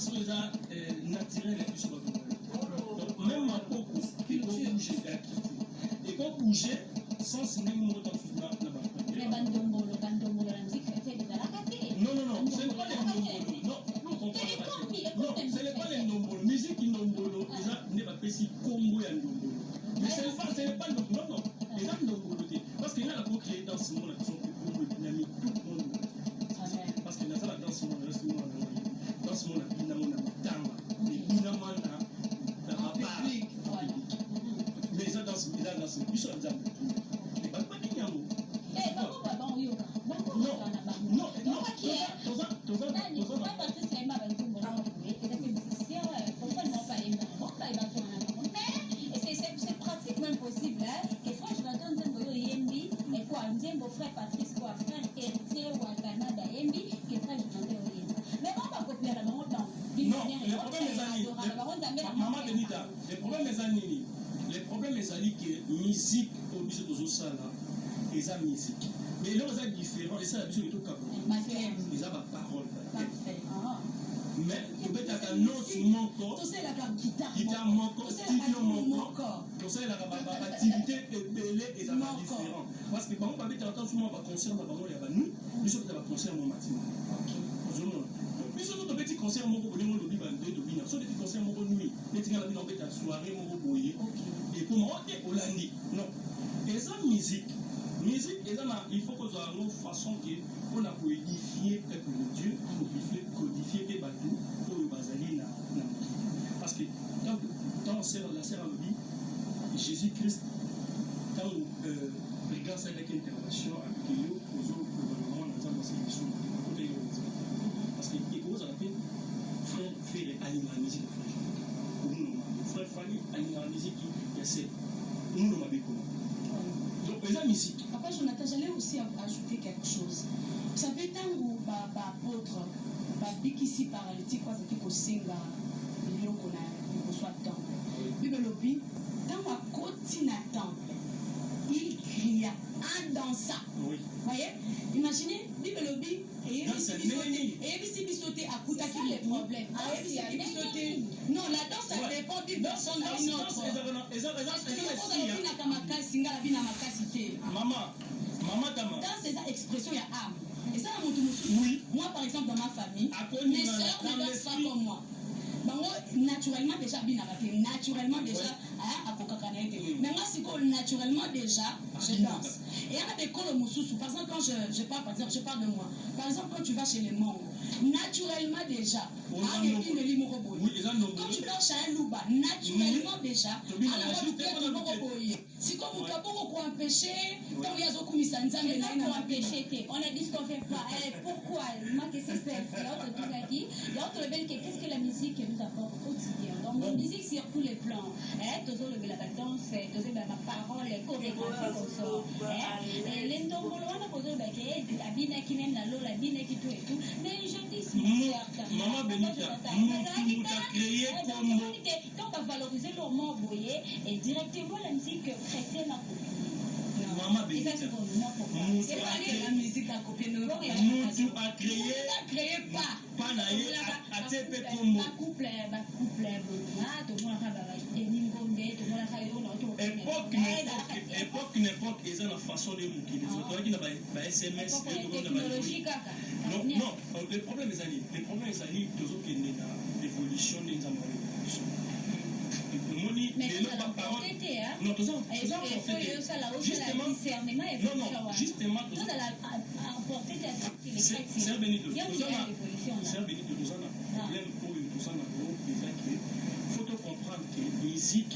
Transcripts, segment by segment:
danse naturelle et sur le même ma coco qui doit bouger et quand bouger sans même mot dans non, ce n'est pas les nombolo. Non, ce n'est pas les nombolo. Musique nombolo, déjà, n'est pas précis Congo et nombolo. Mais ce n'est pas nombolo, non. Les gens nombolo, parce qu'il y a la coque qui est dans ce monde, qui sont plus Congo, il y a mis tout le monde. Parce qu'il y a ça dans ce monde, dans ce monde, il y a mon tanga, il y a mon mais ils sont dans ce village, ils sont dans ce c'est pratiquement possible que frère Jonathan Nzembo Yembi et quoi Nzembo frère Patrice quoi frère héritier ou à Canada Yembi que frère Jonathan Yembi mais on va copier la maman dans non, le problème est amis. Maman Benita, le problème est amis. Le problème est amis que musique au biso de Zosala et sa musique. Mais là, c'est différent. Et ça, la biso est tout capable. Ils ont ma parole. Mais tu peux être un autre manco, guitare manco, studio manco, tu sais la activité est belée et ça va différent. Parce que quand on va être souvent à concert, il y a nous, nous sommes à concert mon matin. Puis surtout ton petit concert mon beau le lobby bandé de bina, soit des concerts mon nuit, les tigres la vie en fait à soirée mon beau boyer. Et pour moi on est Hollandi. Non. Et ça musique, et ça il faut qu'on soit une façon qu'on a pour édifier peuple de Dieu, pour codifier les bateaux pour le bazali na. Parce que quand on sert la serre à lobby, Jésus-Christ, quand on regarde avec intervention avec lui, aux autres gouvernements dans la sélection, parce qu'il pose à la paix, frère fait aligner la musique frère Fanny aligner la musique qui essaie. Nous nous l'avons comment. Donc, les musique. Papa Jonathan, j'allais aussi ajouter quelque chose. Vous savez, tant où apôtre, ici paralytique, parce que au Singa, il y a qu'on soit temps. Bible lobby, tant à côté temple, il cria en dansant. Oui. Voyez? Imaginez, Bible lobby, et il s'est sauté à Koutaki les problèmes. Non, la danse, ça dépend d'une personne à une autre. Maman, dans ces expressions, il y a âme. Et ça, oui. Moi, par exemple, dans ma famille, mes soeurs ne dansent pas comme moi. Naturellement déjà naturellement déjà mais moi c'est naturellement déjà je danse et il y a des cols au par exemple quand je parle par exemple je parle de moi par exemple quand tu vas chez les Mongo naturellement déjà quand tu vas chez un louba naturellement déjà si comme tu as beaucoup empêcher quand il y a beaucoup de sanzambe on a dit ce qu'on fait pas pourquoi moi que c'est l'autre tout a dit l'autre rebelle qu'est-ce que la musique nous apporte au quotidien. Donc, la musique sur tous les plans. Toujours la danse, toujours la parole, les chorégraphies qu'on sort. Les ndombolo, on a posé la bine qui même la lola, la bine qui tout et tout. Mais je dis, Maman Benita, nous a créé comme. Quand on va valoriser le mot boyer, et directement la musique chrétienne a copié. Maman Benita, c'est pas la musique à copier. Nous a créé pas naïe à TP Combo. Époque n'époque, ils ont la façon de nous qui les SMS. Non, le problème est toujours qu'il y a l'évolution des révolutions. Mais c'est la portée, hein? Non, tout ça. Justement, justement, c'est Benito. C'est Benito, tout ça, problème pour tout ça, il faut comprendre que la musique,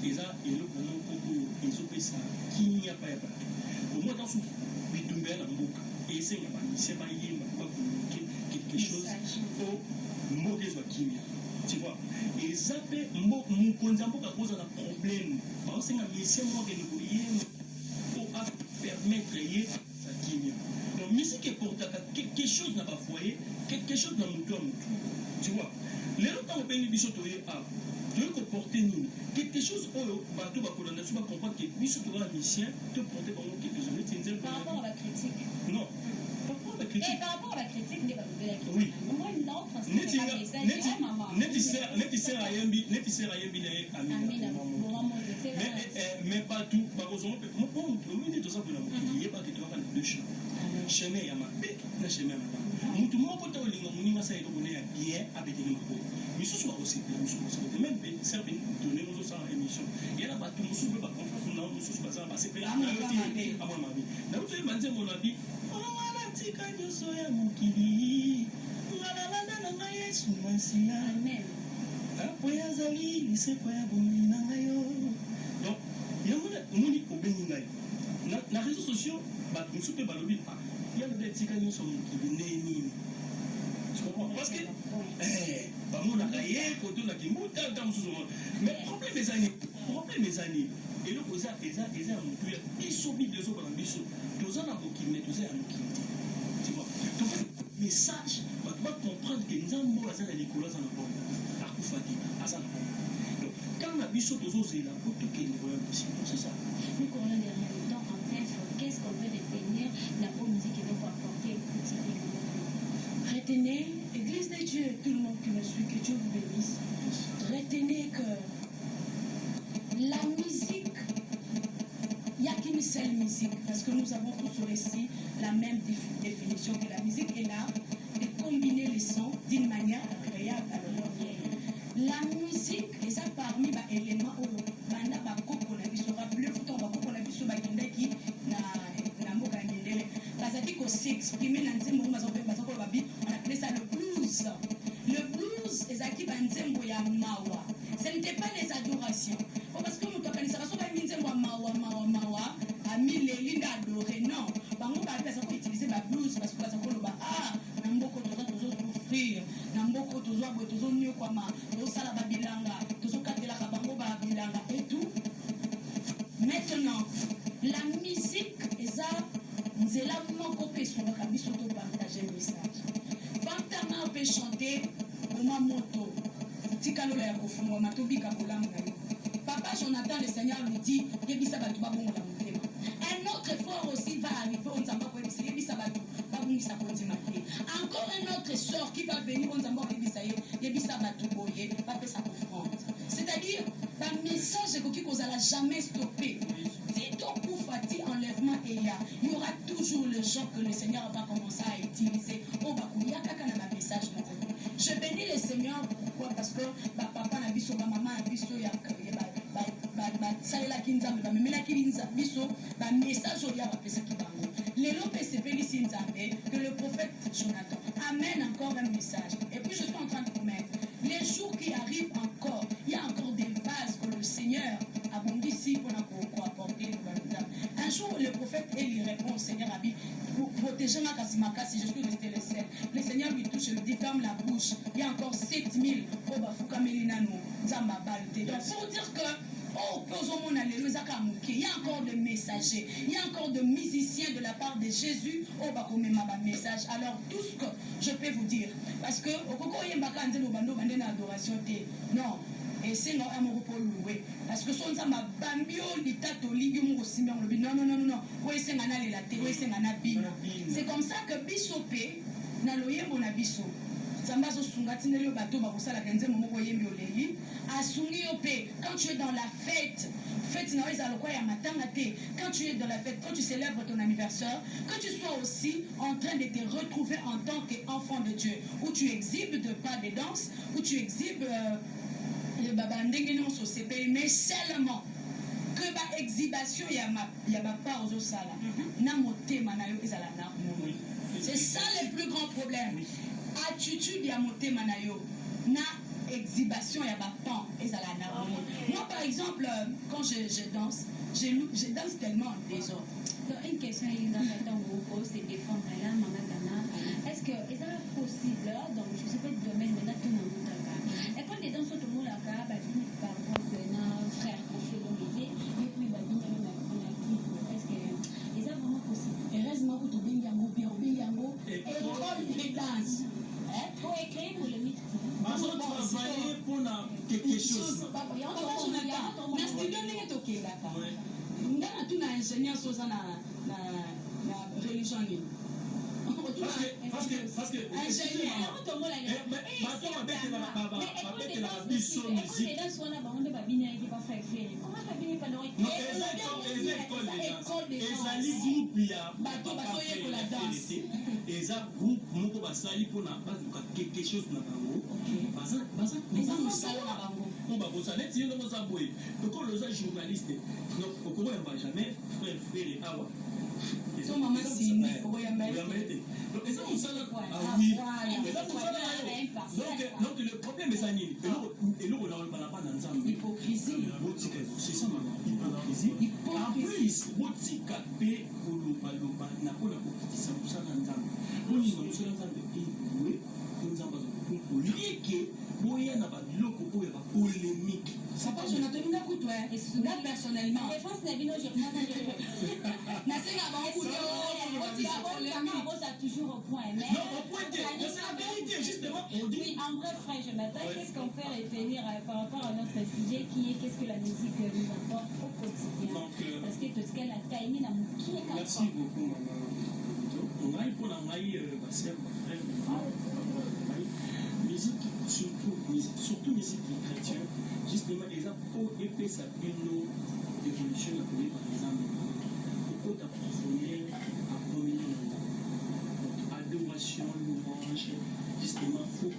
et le problème pour les autres, qui n'y a pas de bateau. Au moins, dans ce bitumber, la boucle, et c'est pas quelque chose au mot des oies. Tu vois, et ça fait mon consambo à cause d'un problème. Parce que c'est moi qui pour permettre de ça qui donc musique est pour quelque chose n'a pas foyer, quelque chose n'a mouton. Tu vois, les autres ont payé des choses tu veux comporter nous quelque chose au bateau va comprendre que Bissot la mission te porter pendant quelques années. Par rapport à la critique. Non. Par rapport à la critique. Par rapport à la critique nde balobelaki Oui. moi non parce que neti c'est pas message ya maman neti sert ayembi naye amina mais pas tout bakozongo pe omoni toza mpona mokili yebaki tokaka na deux chemin chemin ya mabe na chemin ya malamu mutu moko te olinga moninga sa eloko ne ya bien abeteli maboko misusu bakosepela misusu bakosepela même pe serbe donne ozosala émission yana bato mosusu mpe baconfrance na mosusu bazala basepela amona mabe nauti oyeba nzembo na bi ongana tika nyonso ya mokili ngalabanda na ngai yesu masila po yazali lisepo ya bomoi na ngai yo donc yango omoni obengi ngai na réseaux sociaux bato mosusu mpe balobi yalobi etika nyonso mokili nde nini parce que bamonaka ye kote olaki mbutata mosusu mais problème ezali eloko eza ya motu ya biso bible ezobana biso toza na mokili me toza ya mokili te tofa message bato bacomprendre ke nzambe oyo aza na likolo aza na bongo akufa te aza na bongo donc ntango na biso tozozela po tokende koya possible c'est ça. Nous courons derrière le temps en bref, qu'est-ce qu'on peut retenir la bonne musique et donc apporter quotidiennement? Retenez, Église de Dieu, tout le monde qui me suit, que Dieu vous bénisse. Retenez que la musique, il n'y a qu'une seule musique, parce que nous avons tous ici la même définition que la musique est là de combiner les sons d'une manière agréable à l'oreille. La musique, et ça parmi les éléments où banda bakoko na biso rappelez vous ton bakoko na biso bakendaki na mboka ya mindele bazaki ko s'exprimer na nzembo bazako babi on appelait ça le blues. Le blues ezaki banzembo ya mawa. Ce n'était pas les adorations. Parce que nous tokanisaka so ba nzembo ya mawa amileli nda adoré non. Bango ba bazako utiliser ba blues parce que bazako loba na mboko tozo souffrir na mboko tozo nyokwama tosala babilanga tozokatelaka bango babilanga et tout. Maintenant la musique eza nzela moko pe esungaka biso to partager message fantama pe chanter oma moto tikalola ya kofungwama tobika kolanga yo papa Jonathan le Seigneur lui dit yebisa bato babongola motema. Un autre effort aussi va arriver on nzamba ko yebisa bato babongisa kotima te. Encore une autre sœur qui va venir on nzamba ko yebisa bato boye bapesa offrande. C'est-à-dire le message ekoki kozala jamais stoppé. Si ton coup fati enlèvement et il y aura toujours le genre que le Seigneur va commencer à utiliser. Message. Je bénis le Seigneur pourquoi parce que papa na biso ba maman na biso ya salela kinzambe ba memela kinza biso ba message oya ba pesa ki bango. Lelo pesepeli sinzambe que le prophète Jonathan amène encore un message. Et puis je suis en train de promettre les jours qui arrivent encore, il y a encore des vases que le Seigneur a bondi ici pour apporter un jour le prophète Élie répond au Seigneur Abi pour protéger ma kasimaka si je suis resté le seul. Le Seigneur lui touche et lui dit ferme la bouche. Il y a encore 7000 au Bafuka Melinano Zamba Balte. Donc pour dire que il y a encore des messagers, il y a encore de musiciens de la part de Jésus au Bakomema message. Alors tout ce que je peux vous dire, parce que au Koko Yembaka Nzelo Bando Bande na adoration non. Et c'est non amour pour louer parce que son sama bambio litato ligi mo simba non ouais c'est ngana le laté ouais c'est ngana bino c'est comme ça que bisopé na loyembo na biso zamba zo sungati nelo bato ba kosala kenze mo ko yembi oleli asungi opé quand tu es dans la fête na weza lokwa ya matanga te quand tu es dans la fête quand tu célèbres ton anniversaire que tu sois aussi en train de te retrouver en tant qu'enfant de Dieu où tu exhibes de pas de danse où tu exhibes le baba ndenge nyonso sepeli mais seulement que ba exhibition ya ba part aux sala na motema na yo ezala na mono. C'est ça le plus grand problème. Attitude ya motema na yo na exhibition ya ba pan ezala na mono. Moi par exemple quand je danse je danse tellement en désordre. Donc une question il y a maintenant vous pose c'est défendre là maman Dana. Est-ce que est-ce possible donc je sais pas du domaine mais là tout le monde et quand les danses tout le monde là bah par exemple un frère confié dans l'idée et puis bah il y a est-ce que est-ce vraiment possible heureusement que tu bien yango école de danse pour écrire pour le mythe travailler pour quelque chose na studio ndenge tokendaka ngana tuna ingénieur soza na religion nini parce que ezali groupe ya eza groupe moko basali mpona baluka quelque chose na bango baza mosala na bango mpo bakosala neti ye ndongo oza boye okolo oza journaliste okokoyamba jamais frère awa so mama sini okoyamba ete eza mosala donc le problème eza nini eloko na olobana mpa na nzambe botika c'est ça mama hypocrisie en plus botika mpe kolobaloba na mpona kokitisa mosala na nzambe boninga mosala nzambe ewe po nzambe azakolike boya na babiloko oyo ya bapolémique papa jonathan nga kutu nga personnellement nasenga bango kutu toujours au point. Mais non, au point c'est la vérité, justement. On dit... Oui, en bref, frère Jonathan, qu'est-ce qu'on peut retenir par rapport à notre sujet qui est qu'est-ce que la musique nous apporte au quotidien? Donc, parce que tout ce qu'elle a taillé dans mon pied. Merci beaucoup, maman. On a eu pour la maille, musique, surtout musique chrétienne, justement, les apôtres épais sa bino évolution la première par exemple. Pourquoi t'approfondir à communion? Adoration, louange, justement, il faut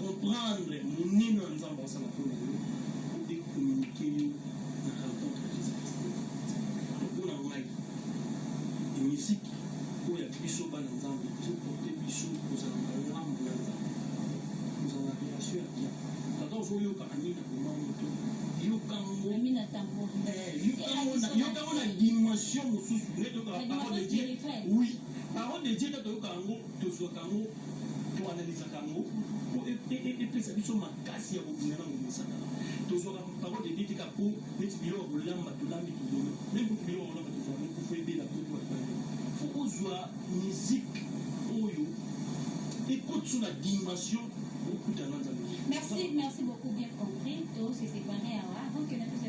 comprendre mon nez dans les ambassades et communiquer dans la rencontre de Jésus-Christ. Pour la maille, la musique, pour la puissance dans les ambassades, pour porter puissance aux ambassades, aux relation à bien. Quand on voit que Amina la dimension oui. Parole de Dieu, tu analyses Kango, pour et ça dit sur ma casse, il y a beaucoup de gens qui sont parole de Dieu, pour mettre le bureau au lamba, tout l'âme, même pour le bureau au lamba, pour faire des la peau, il faut qu'on soit musique, écoute sur la dimension. Merci beaucoup, bien compris. Tout s'est séparé avant que nous